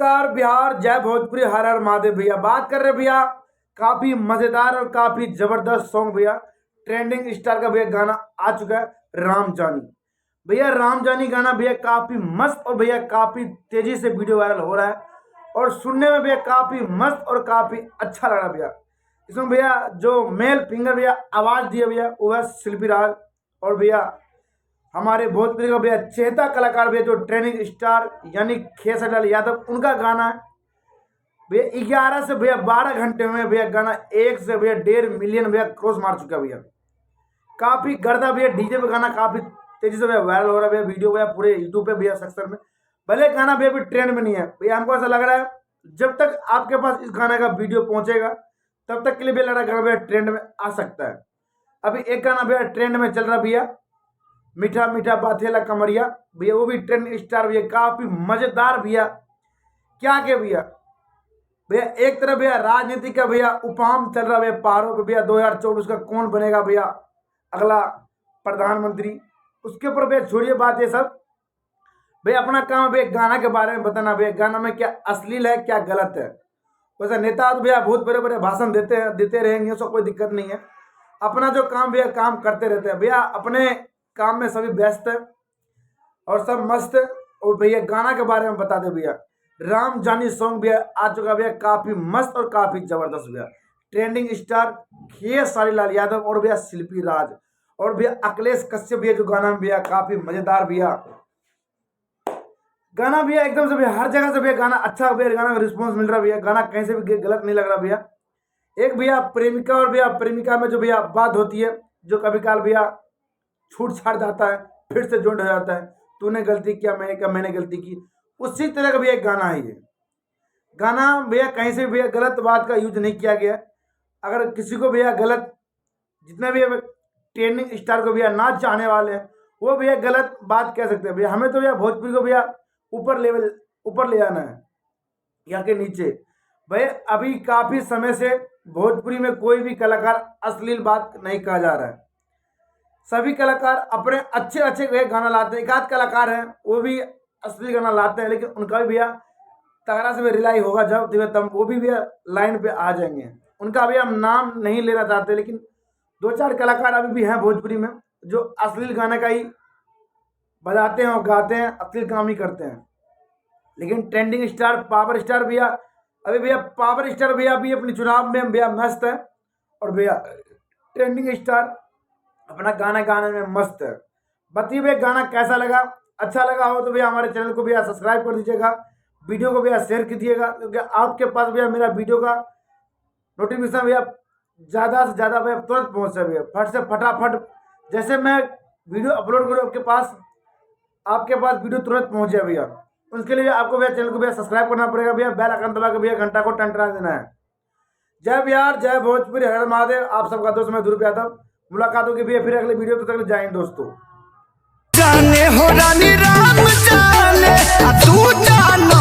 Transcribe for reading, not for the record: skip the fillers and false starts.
नमस्कार बिहार, जय भोजपुरी, हर हर महादेव। भैया बात कर रहे भैया काफी मजेदार और काफी जबरदस्त सॉन्ग भैया, ट्रेंडिंग स्टार का भैया गाना आ चुका है, राम जानी। भैया राम जानी गाना भैया काफी मस्त और भैया काफी तेजी से वीडियो वायरल हो रहा है और सुनने में भैया काफी मस्त और काफी अच्छा लग रहा है भैया। इसमें भैया जो मेल फिंगर भैया आवाज दिया भैया वो है शिल्पी राज, और भैया हमारे भोजपुरी का भैया चहेता कलाकार भैया जो ट्रेनिंग स्टार यानी खेसारी यादव, उनका गाना है भैया। 11 से भैया 12 घंटे में भैया गाना 1 से भैया 1.5 मिलियन भैया क्रॉस मार चुका भैया। काफी गर्दा भैया डीजे पे गाना काफी तेजी से भैया वायरल हो रहा है भैया, वीडियो भैया पूरे यूट्यूब पे भैया सेक्शन में। भले गाना भैया भी ट्रेंड में नहीं है भैया, हमको ऐसा लग रहा है जब तक आपके पास इस गाने का वीडियो पहुंचेगा तब तक के लिए भैया लग रहा है भैया ट्रेंड में आ सकता है। अभी एक गाना भैया ट्रेंड में चल रहा भैया, मीठा मीठा बाथेला कमरिया भैया, वो भी ट्रेंड स्टार भैया, काफी मजेदार भैया। क्या के भैया भैया एक तरफ भैया राजनीति का भैया उपाम चल रहा भैया पहाड़ों पे भैया, 2024 का कौन बनेगा भैया अगला प्रधानमंत्री, उसके ऊपर भैया छोड़िए बात ये सब भैया। अपना काम भैया गाना के बारे में बताना भैया, गाना में क्या अश्लील है क्या गलत है। वैसे नेता तो भैया बहुत बड़े बड़े भाषण देते रहेंगे, उसको कोई दिक्कत नहीं है। अपना जो काम भैया काम करते रहते हैं भैया, अपने काम में सभी व्यस्त है और सब मस्त है। और भैया गाना के बारे में बता दे भैया, राम जानी सॉन्ग भैया आ चुका भैया, काफी मस्त और काफी जबरदस्त भैया। ट्रेंडिंग स्टार खेसारी यादव और भैया शिल्पी राज और भैया अखिलेश कश्यप भैया जो गाना भैया काफी मजेदार भैया गाना भैया, एकदम से भैया हर जगह से भैया गाना अच्छा भैया, गाना का रिस्पॉन्स मिल रहा भैया, गाना कहीं से भी गलत नहीं लग रहा भैया। एक भैया प्रेमिका और भैया प्रेमिका में जो भैया बात होती है, जो कभी काल भैया छूट छाट जाता है, फिर से जुड़ हो जाता है, तूने गलती किया मैंने गलती की, उसी तरह का भैया एक गाना है ये गाना भैया। कहीं से भैया गलत बात का यूज नहीं किया गया। अगर किसी को भैया गलत, जितने भी ट्रेंडिंग स्टार को भैया ना चाहने वाले हैं वो भैया गलत बात कह सकते हैं भैया। हमें तो भैया भोजपुरी को भैया ऊपर ले आना है या के नीचे भैया। अभी काफी समय से भोजपुरी में कोई भी कलाकार अश्लील बात नहीं कहा जा रहा है। सभी कलाकार अपने अच्छे अच्छे गाना लाते हैं, एक आध कलाकार हैं वो भी असली गाना लाते हैं, लेकिन उनका भी भैया तगड़ा से भी रिलाई होगा जब तब वो भी भैया लाइन पे आ जाएंगे। उनका भी हम नाम नहीं लेना चाहते, लेकिन 2-4 कलाकार अभी भी हैं भोजपुरी में जो अश्लील गाने का ही बजाते हैं और गाते हैं, अश्लील काम ही करते हैं। लेकिन ट्रेंडिंग स्टार पावर स्टार भैया अभी भैया पावर स्टार भैया भी अपनी चुनाव में भैया मस्त है, और भैया ट्रेंडिंग स्टार अपना गाना गाने में मस्त है। बताइए भैया गाना कैसा लगा, अच्छा लगा हो तो भैया हमारे चैनल को भैया सब्सक्राइब कर दीजिएगा, वीडियो को भैया शेयर कीजिएगा, क्योंकि आपके पास भैया मेरा वीडियो का नोटिफिकेशन भैया ज़्यादा से ज़्यादा भैया तुरंत पहुँच जाए भैया, फट से फटाफट जैसे मैं वीडियो अपलोड करूँ आपके पास वीडियो तुरंत पहुँच जाए भैया। उसके लिए आपको भैया चैनल को भैया सब्सक्राइब करना पड़ेगा भैया, बेल आइकन दबा के भैया घंटा को टंटरा देना है। जय बिहार, जय भोजपुरी, हर हर महादेव। आप सबका दोस्त मैं ध्रुव यादव। मुलाकात होगी भैया फिर अगले वीडियो, तक जाएंगे दोस्तों। जाने हो रानी राम जाने तू जानो।